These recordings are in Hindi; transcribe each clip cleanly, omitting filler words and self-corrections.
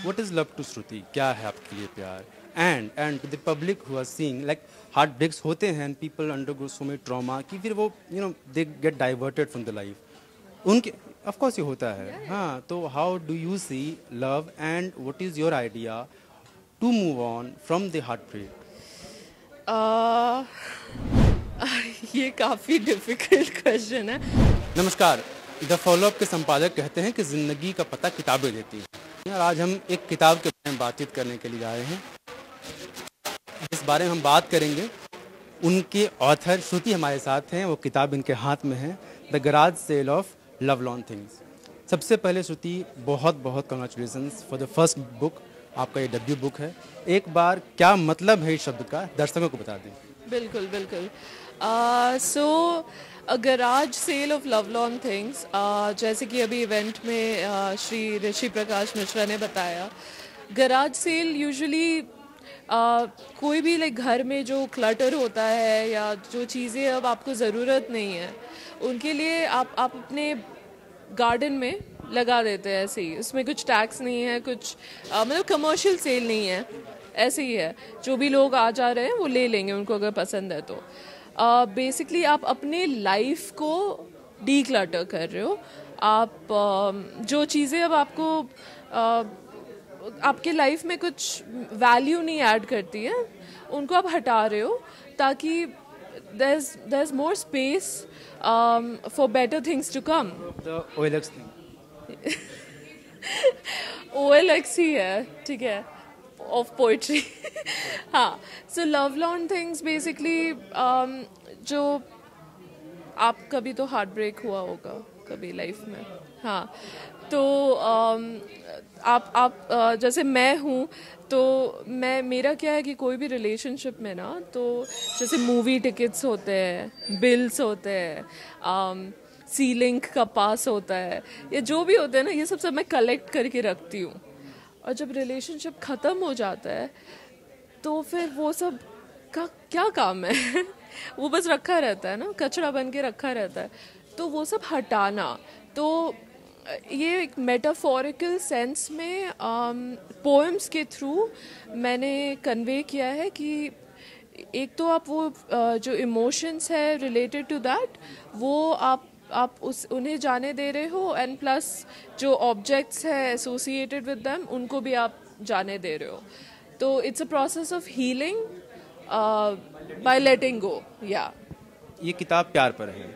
What is love to Shruti? क्या है आपके लिए प्यार? And to the public who are seeing, like heartbreaks होते हैं and people undergo so many trauma कि फिर वो they get diverted from the life. उनके of course ये होता है. हाँ, तो how do you see love and what is your idea to move on from the heartbreak? ये काफ़ी डिफ़िकल्ट क्वेश्चन है. नमस्कार. द फॉलोअप के संपादक कहते हैं कि ज़िंदगी का पता किताबें देती हैं. और आज हम एक किताब के बारे में बातचीत करने के लिए आए हैं. इस बारे में हम बात करेंगे. उनके ऑथर श्रुति हमारे साथ हैं. वो किताब इनके हाथ में है, the garage sale of love lawn things. सबसे पहले श्रुति बहुत बहुत congratulations for the first book. आपका ये डेब्यू बुक है. एक बार क्या मतलब है इस शब्द का दर्शकों को बता दें. बिल्कुल बिल्कुल. So a garage sale of love lawn things, जैसे कि अभी इवेंट में श्री ऋषि प्रकाश मिश्रा ने बताया, गराज सेल यूजुअली कोई भी लाइक घर में जो क्लटर होता है या जो चीज़ें अब आपको ज़रूरत नहीं है उनके लिए आप अपने गार्डन में लगा देते हैं. ऐसे ही उसमें कुछ टैक्स नहीं है, कुछ मतलब कमर्शियल सेल नहीं है, ऐसे ही है. जो भी लोग आ जा रहे हैं वो ले लेंगे उनको अगर पसंद है तो. बेसिकली आप अपने लाइफ को डी क्लटर कर रहे हो. आप जो चीज़ें अब आपको आपके लाइफ में कुछ वैल्यू नहीं ऐड करती है उनको आप हटा रहे हो ताकि there is more space for better things to come. The OLX thing. OLX ही है, ठीक है, ऑफ पोइट्री. हाँ, so love lawn things basically जो आप कभी तो हार्ट ब्रेक हुआ होगा कभी लाइफ में. हाँ, तो आप जैसे मैं हूँ तो मेरा क्या है कि कोई भी रिलेशनशिप में ना, तो जैसे मूवी टिकट्स होते हैं, बिल्स होते हैं, सी लिंक का पास होता है, ये जो भी होते हैं ना, ये सब मैं कलेक्ट करके रखती हूँ. और जब रिलेशनशिप ख़त्म हो जाता है तो फिर वो सब का क्या काम है. वो बस रखा रहता है ना, कचरा बन के रखा रहता है. तो वो सब हटाना, तो ये एक मेटाफोरिकल सेंस में पोएम्स के थ्रू मैंने कन्वे किया है कि एक तो आप वो जो इमोशंस है रिलेटेड टू दैट, वो आप उन्हें जाने दे रहे हो, एंड प्लस जो ऑब्जेक्ट्स है एसोसिएटेड विद देम उनको भी आप जाने दे रहे हो. तो it's a process of healing by letting go. या ये किताब प्यार पर है.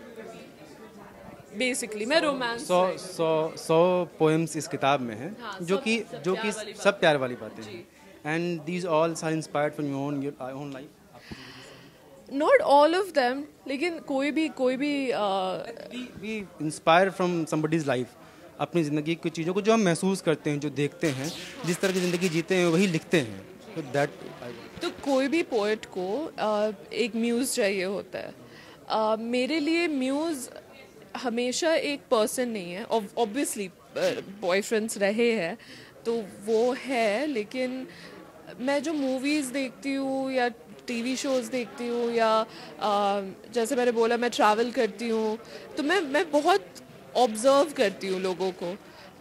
बेसिकली मैं रोमांस 100 पोएम्स इस किताब में हैं. हाँ, जो कि सब प्यार वाली बातें हैं. And these all are inspired from your own life. Not all of them, लेकिन कोई भी we inspire from somebody's life. अपनी ज़िंदगी की चीज़ों को जो हम महसूस करते हैं, जो देखते हैं, जिस तरह की ज़िंदगी जीते हैं वही लिखते हैं. तो कोई भी पोएट को एक म्यूज़ चाहिए होता है. मेरे लिए म्यूज़ हमेशा एक पर्सन नहीं है. ऑब्वियसली बॉयफ्रेंड्स रहे हैं तो वो है, लेकिन मैं जो मूवीज़ देखती हूँ या टीवी शोज़ देखती हूँ या जैसे मैंने बोला मैं ट्रैवल करती हूँ, तो मैं बहुत ऑब्ज़र्व करती हूँ लोगों को.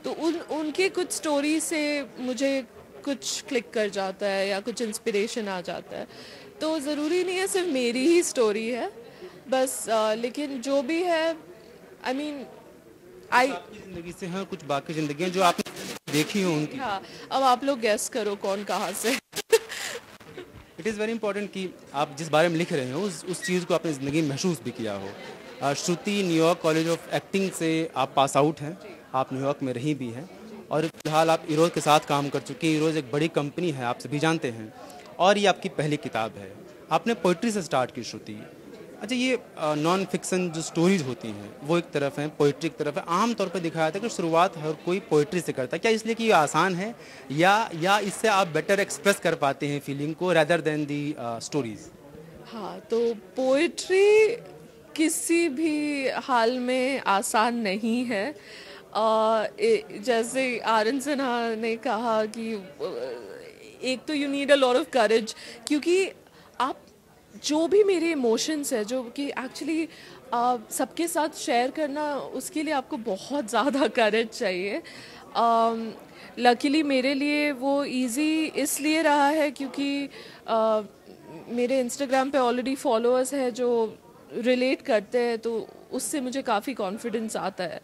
तो उनके कुछ स्टोरी से मुझे कुछ क्लिक कर जाता है या कुछ इंस्पिरेशन आ जाता है. तो ज़रूरी नहीं है सिर्फ मेरी ही स्टोरी है बस, लेकिन जो भी है आई मीन ज़िंदगी से हैं कुछ बाकी ज़िंदगियाँ जो आपने देखी हो उनकी. हाँ, अब आप लोग गेस करो कौन कहाँ से. इट इज़ वेरी इंपॉर्टेंट कि आप जिस बारे में लिख रहे हो उस चीज़ को अपनी ज़िंदगी में महसूस भी किया हो. श्रुति न्यूयॉर्क कॉलेज ऑफ एक्टिंग से आप पास आउट हैं. आप न्यूयॉर्क में रही भी हैं और फिलहाल आप इरोज के साथ काम कर चुकी हैं. इरोज एक बड़ी कंपनी है, आप सभी जानते हैं. और ये आपकी पहली किताब है. आपने पोइट्री से स्टार्ट की श्रुति. अच्छा, ये नॉन फिक्सन जो स्टोरीज होती हैं वो एक तरफ है, पोइट्री एक तरफ है. आमतौर पर दिखाया जाता है कि शुरुआत हर कोई पोइट्री से करता है. क्या इसलिए कि ये आसान है या इससे आप बेटर एक्सप्रेस कर पाते हैं फीलिंग को रेदर देन दी स्टोरीज? हाँ, तो पोइट्री किसी भी हाल में आसान नहीं है. जैसे आर.एन. सिन्हा ने कहा कि एक तो you need a lot of courage, क्योंकि आप जो भी मेरे इमोशंस है जो कि एक्चुअली सबके साथ शेयर करना, उसके लिए आपको बहुत ज़्यादा करेज चाहिए. लकीली मेरे लिए वो इजी इसलिए रहा है क्योंकि मेरे इंस्टाग्राम पे ऑलरेडी फॉलोअर्स है जो रिलेट करते हैं, तो उससे मुझे काफ़ी कॉन्फिडेंस आता है।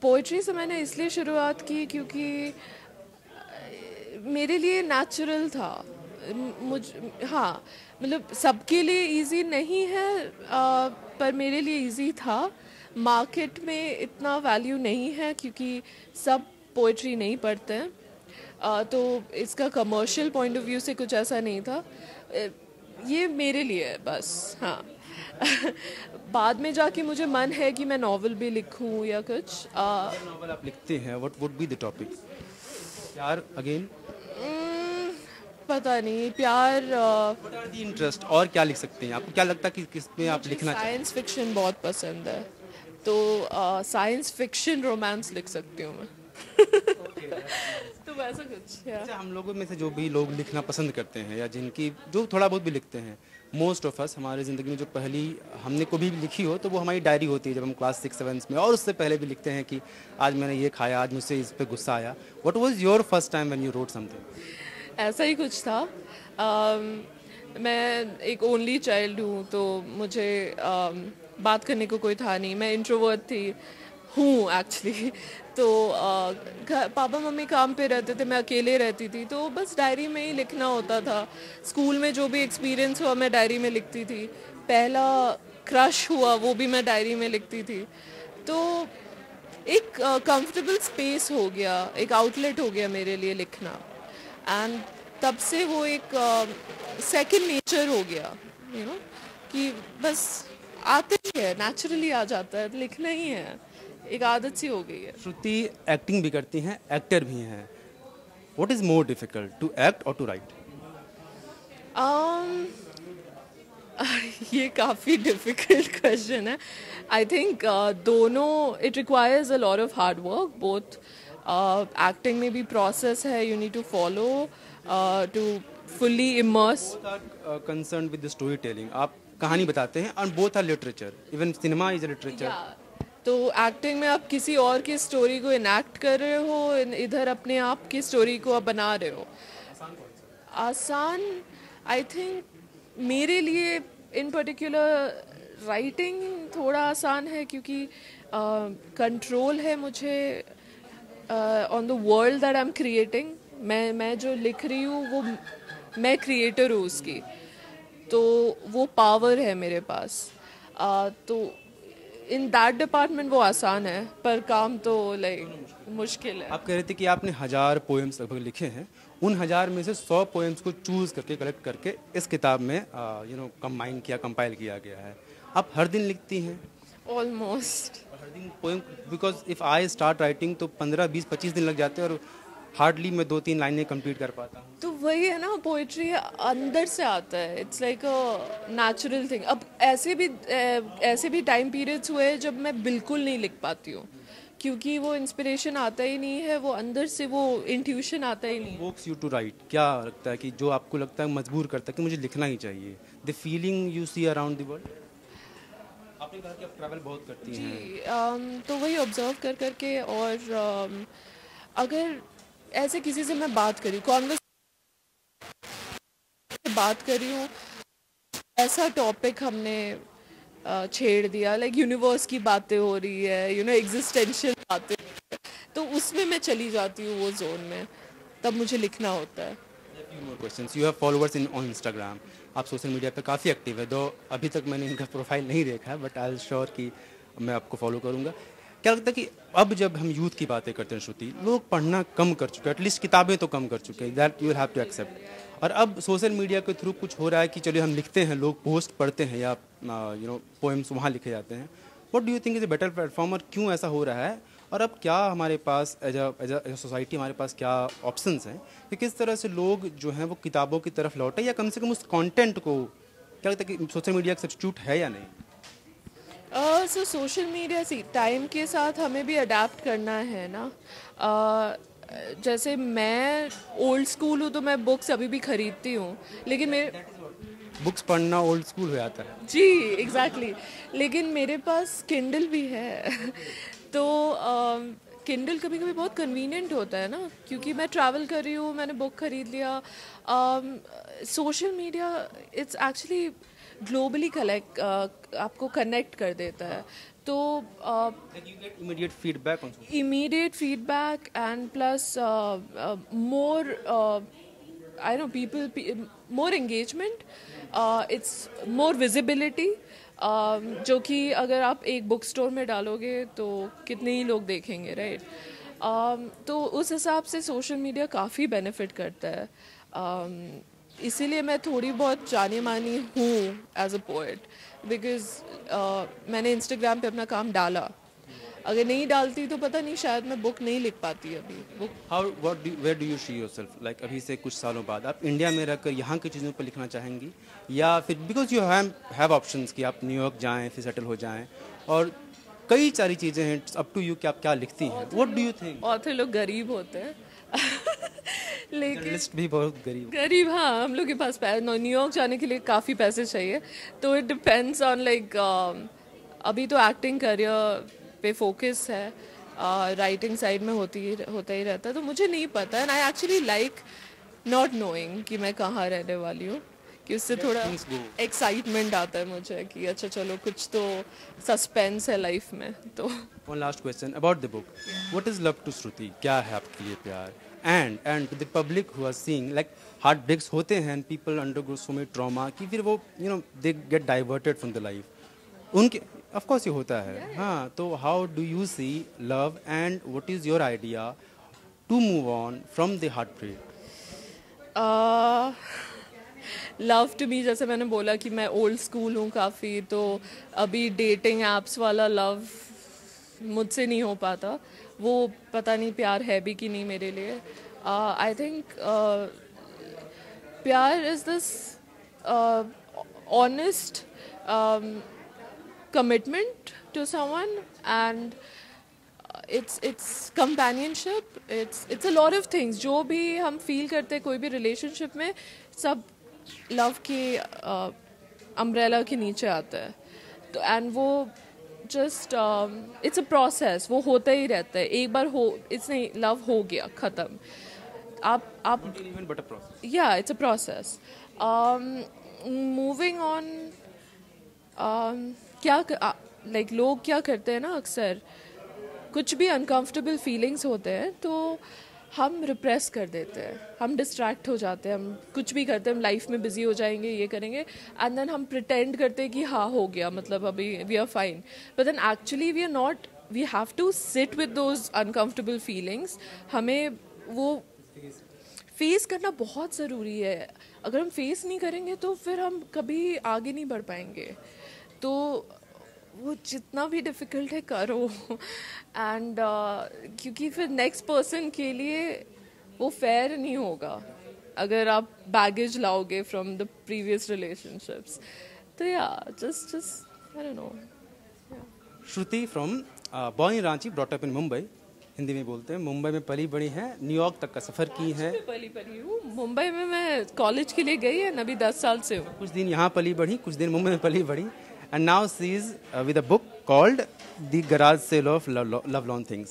पोइट्री से मैंने इसलिए शुरुआत की क्योंकि मेरे लिए नेचुरल था। मुझ हाँ, मतलब सबके लिए इजी नहीं है, पर मेरे लिए इजी था। मार्केट में इतना वैल्यू नहीं है क्योंकि सब पोइट्री नहीं पढ़ते हैं, तो इसका कमर्शियल पॉइंट ऑफ व्यू से कुछ ऐसा नहीं था। ये मेरे लिए है बस। हाँ बाद में जाके मुझे मन है कि मैं नॉवल भी लिखूं या कुछ। नॉवल आप लिखते हैं, what would be the topic? प्यार अगेन? पता नहीं, प्यार। What are the interest? और क्या लिख सकते हैं? आपको क्या लगता है कि किसमें आप लिखना चाहते हैं? साइंस फिक्शन बहुत पसंद है, तो साइंस फिक्शन रोमांस लिख सकती हूँ मैं। तो वैसा कुछ। अच्छा, हम लोगों में से जो भी लोग लिखना पसंद करते हैं या जिनकी जो थोड़ा बहुत भी लिखते हैं, मोस्ट ऑफ अस हमारे ज़िंदगी में जो पहली हमने कभी भी लिखी हो तो वो हमारी डायरी होती है जब हम क्लास 6-7 में, और उससे पहले भी लिखते हैं कि आज मैंने ये खाया, आज मुझसे इस पे गुस्सा आया। What was your first time when you wrote something? ऐसा ही कुछ था। मैं एक ओनली चाइल्ड हूँ, तो मुझे बात करने को कोई था नहीं। मैं इंट्रोवर्ट थी हूँ एक्चुअली। तो पापा मम्मी काम पे रहते थे, मैं अकेले रहती थी, तो बस डायरी में ही लिखना होता था। स्कूल में जो भी एक्सपीरियंस हुआ मैं डायरी में लिखती थी। पहला क्रश हुआ वो भी मैं डायरी में लिखती थी। तो एक कंफर्टेबल स्पेस हो गया, एक आउटलेट हो गया मेरे लिए लिखना। एंड तब से वो एक सेकंड नेचर हो गया, यू नो, कि बस आते ही है, नेचुरली आ जाता है, लिखना ही है, एक आदत सी हो गई है। श्रुति एक्टिंग भी करती हैं, एक्टर भी हैं। What is more difficult, to act और टू राइट? ये काफ़ी डिफ़िकल्ट क्वेश्चन है। आई थिंक दोनों, it requires a lot of hard work. Both acting में भी प्रोसेस है, you need to follow to fully immerse. Concern with the story telling, आप कहानी बताते हैं, और both are literature, even cinema is a literature. तो एक्टिंग में आप किसी और की स्टोरी को इनैक्ट कर रहे हो, इधर अपने आप की स्टोरी को आप बना रहे हो। आसान, आई थिंक मेरे लिए इन पर्टिकुलर राइटिंग थोड़ा आसान है क्योंकि कंट्रोल है मुझे on the world that I am creating. मैं जो लिख रही हूँ वो मैं क्रिएटर हूँ उसकी, तो वो पावर है मेरे पास। तो इन दैट डिपार्टमेंट वो आसान है, पर काम तो लाइक मुश्किल है। आप कह रहे थे कि आपने 1000 पोएम्स लगभग लिखे हैं, उन 1000 में से 100 पोएम्स को चूज करके, कलेक्ट करके इस किताब में कंबाइन किया, कंपाइल किया गया है। आप हर दिन लिखती हैं? ऑलमोस्ट हर दिन poem, because if I start writing तो 15, 20, 25 दिन लग जाते हैं और हार्डली मैं 2-3 लाइनें कंप्लीट कर पाता हूँ। तो वही है ना, पोइट्री अंदर से आता है, it's like a natural thing. अब ऐसे भी टाइम पीरियड्स हुए जब मैं बिल्कुल नहीं लिख पाती हूँ क्योंकि वो इंस्पिरेशन आता ही नहीं है, वो अंदर से वो इंट्यूशन आता ही नहीं। वोक्स यू टू राइट, क्या लगता है कि जो आपको लगता है मजबूर करता है कि मुझे लिखना ही चाहिए? The feeling you see around the world. आपने कहा कि आप ट्रैवल बहुत करती हैं। तो वही ऑब्जर्व कर करके, और अगर ऐसे किसी से मैं बात करी, बात कर रही हूँ, ऐसा टॉपिक हमने छेड़ दिया, लाइक यूनिवर्स की बातें हो रही है, यू नो, एग्जिस्टेंशियल बातें, तो उसमें मैं चली जाती हूँ वो जोन में, तब मुझे लिखना होता है। few more questions. You have followers on Instagram. आप सोशल मीडिया पे काफ़ी एक्टिव है, दो अभी तक मैंने इनका प्रोफाइल नहीं देखा है, बट आई एम श्योर कि मैं आपको फॉलो करूँगा। क्या लगता है कि अब जब हम यूथ की बातें करते हैं श्रुति, लोग पढ़ना कम कर चुके हैं, एटलीस्ट किताबें तो कम कर चुके हैं, that you will have to accept. और अब सोशल मीडिया के थ्रू कुछ हो रहा है कि चलिए हम लिखते हैं, लोग पोस्ट पढ़ते हैं या पोएम्स वहाँ लिखे जाते हैं। What do you think is a better platform, और क्यों ऐसा हो रहा है? और अब क्या हमारे पास एज अ सोसाइटी हमारे पास क्या ऑप्शंस हैं कि किस तरह से लोग जो हैं वो किताबों की तरफ लौटे, या कम से कम उस कंटेंट को, क्या लगता है कि सोशल मीडिया का सब्स्टिट्यूट है या नहीं? सो सोशल मीडिया से टाइम के साथ हमें भी अडेप्ट करना है ना। जैसे मैं ओल्ड स्कूल हूँ तो मैं बुक्स अभी भी खरीदती हूँ, लेकिन मेरे बुक्स पढ़ना ओल्ड स्कूल हो जाता है। जी एग्जैक्टली लेकिन मेरे पास किंडल भी है तो किंडल कभी कभी बहुत कन्वीनियंट होता है ना, क्योंकि मैं ट्रैवल कर रही हूँ, मैंने बुक खरीद लिया. Social media it's actually globally आपको कनेक्ट कर देता है. तो immediate feedback on social. immediate feedback and plus more I know more engagement, it's more visibility. जो कि अगर आप एक बुक स्टोर में डालोगे तो कितने ही लोग देखेंगे, राइट? तो उस हिसाब से सोशल मीडिया काफ़ी बेनिफिट करता है. इसीलिए मैं थोड़ी बहुत जानी मानी हूँ एज अ पोएट, बिकॉज मैंने इंस्टाग्राम पे अपना काम डाला. अगर नहीं डालती तो पता नहीं, शायद मैं बुक नहीं लिख पाती अभी. Where do you see yourself, like अभी से कुछ सालों बाद आप इंडिया में रहकर यहाँ की चीज़ों पर लिखना चाहेंगी, या फिर बिकॉज यू हैव ऑप्शंस कि आप न्यूयॉर्क जाएं फिर सेटल हो जाएं, और कई सारी चीज़ें हैं, अप टू यू कि आप क्या लिखती हैं. What do you think? Author लोग गरीब होते हैं लेकिन लिस्ट भी बहुत गरीब, हाँ. हम लोग के पास न्यूयॉर्क जाने के लिए काफ़ी पैसे चाहिए. तो इट डिपेंड्स ऑन लाइक अभी तो एक्टिंग करियर पे फोकस है, राइटिंग साइड में होता ही रहता है. तो मुझे नहीं पता, and I actually like not knowing कि मैं कहाँ रहने वाली हूँ, कि उससे थोड़ा एक्साइटमेंट आता है मुझे कि अच्छा चलो कुछ तो सस्पेंस है लाइफ में. तो one last question about the book. What is love to Shruti? क्या है आपके लिए प्यार? And to the public who are seeing, like heart breaks होते हैं and people undergo so much trauma कि फिर वो they get diverted from the life. उनके ऑफ कोर्स ये होता है, हाँ. तो how do you see love and what is your idea to move on from the heart break? Love to me, जैसे मैंने बोला कि मैं ओल्ड स्कूल हूँ काफ़ी, तो अभी डेटिंग एप्स वाला लव मुझसे नहीं हो पाता. वो पता नहीं प्यार है भी कि नहीं मेरे लिए. आई थिंक प्यार is this honest commitment to someone, and it's companionship, it's a lot of things. जो भी हम फील करते हैं कोई भी रिलेशनशिप में, सब लव के अम्ब्रेला के नीचे आता है. तो एंड वो जस्ट इट्स अ प्रोसेस, वो होता ही रहता है. एक बार हो, इट्स नहीं लव हो गया ख़त्म. आप या it's a process. Moving on, क्या लाइक लोग क्या करते हैं ना, अक्सर कुछ भी अनकंफर्टेबल फीलिंग्स होते हैं तो हम रिप्रेस कर देते हैं, हम डिस्ट्रैक्ट हो जाते हैं, हम कुछ भी करते हैं, हम लाइफ में बिजी हो जाएंगे, ये करेंगे, एंड देन हम प्रिटेंड करते हैं कि हाँ हो गया, मतलब अभी we are fine. But then actually we are not. We have to sit with those uncomfortable feelings. हमें वो फेस करना बहुत ज़रूरी है. अगर हम फेस नहीं करेंगे तो फिर हम कभी आगे नहीं बढ़ पाएंगे. तो वो जितना भी डिफ़िकल्ट है करो, एंड क्योंकि फिर नेक्स्ट पर्सन के लिए वो फेयर नहीं होगा अगर आप बैगेज लाओगे फ्रॉम द प्रीवियस रिलेशनशिप्स. तो या just I don't know. Shruti from born in Ranchi, brought up in Mumbai, Hindi में बोलते हैं. मुंबई में पली बड़ी हैं, न्यूयॉर्क तक का सफ़र की है. पली हूँ मुंबई में. मैं कॉलेज के लिए गई है, अभी 10 साल से हूँ. कुछ दिन यहाँ पली बढ़ी, कुछ दिन मुंबई में पली बढ़ी. And now she is with a book called The Garage Sale of Lovelorn Things.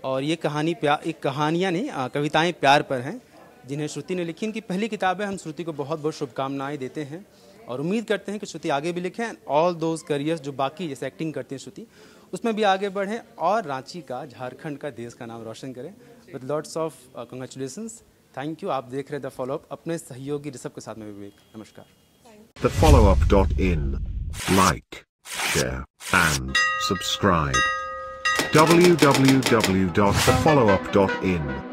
और ये कहानी एक कहानियाँ नहीं, कविताएं प्यार पर हैं जिन्हें श्रुति ने लिखी. इनकी पहली किताब है. हम श्रुति को बहुत बहुत शुभकामनाएं देते हैं और उम्मीद करते हैं कि श्रुति आगे भी लिखें. ऑल दोज करियर्स जो बाकी जैसे एक्टिंग करती हैं श्रुति, उसमें भी आगे बढ़ें और रांची का, झारखंड का, देश का नाम रोशन करें. With lots of congratulations. Thank you. आप देख रहे द फॉलोअप अपने सहयोगी ऋषभ के साथ में. विवेक, नमस्कार. TheFollowUp.in. Like, share, and subscribe. www.thefollowup.in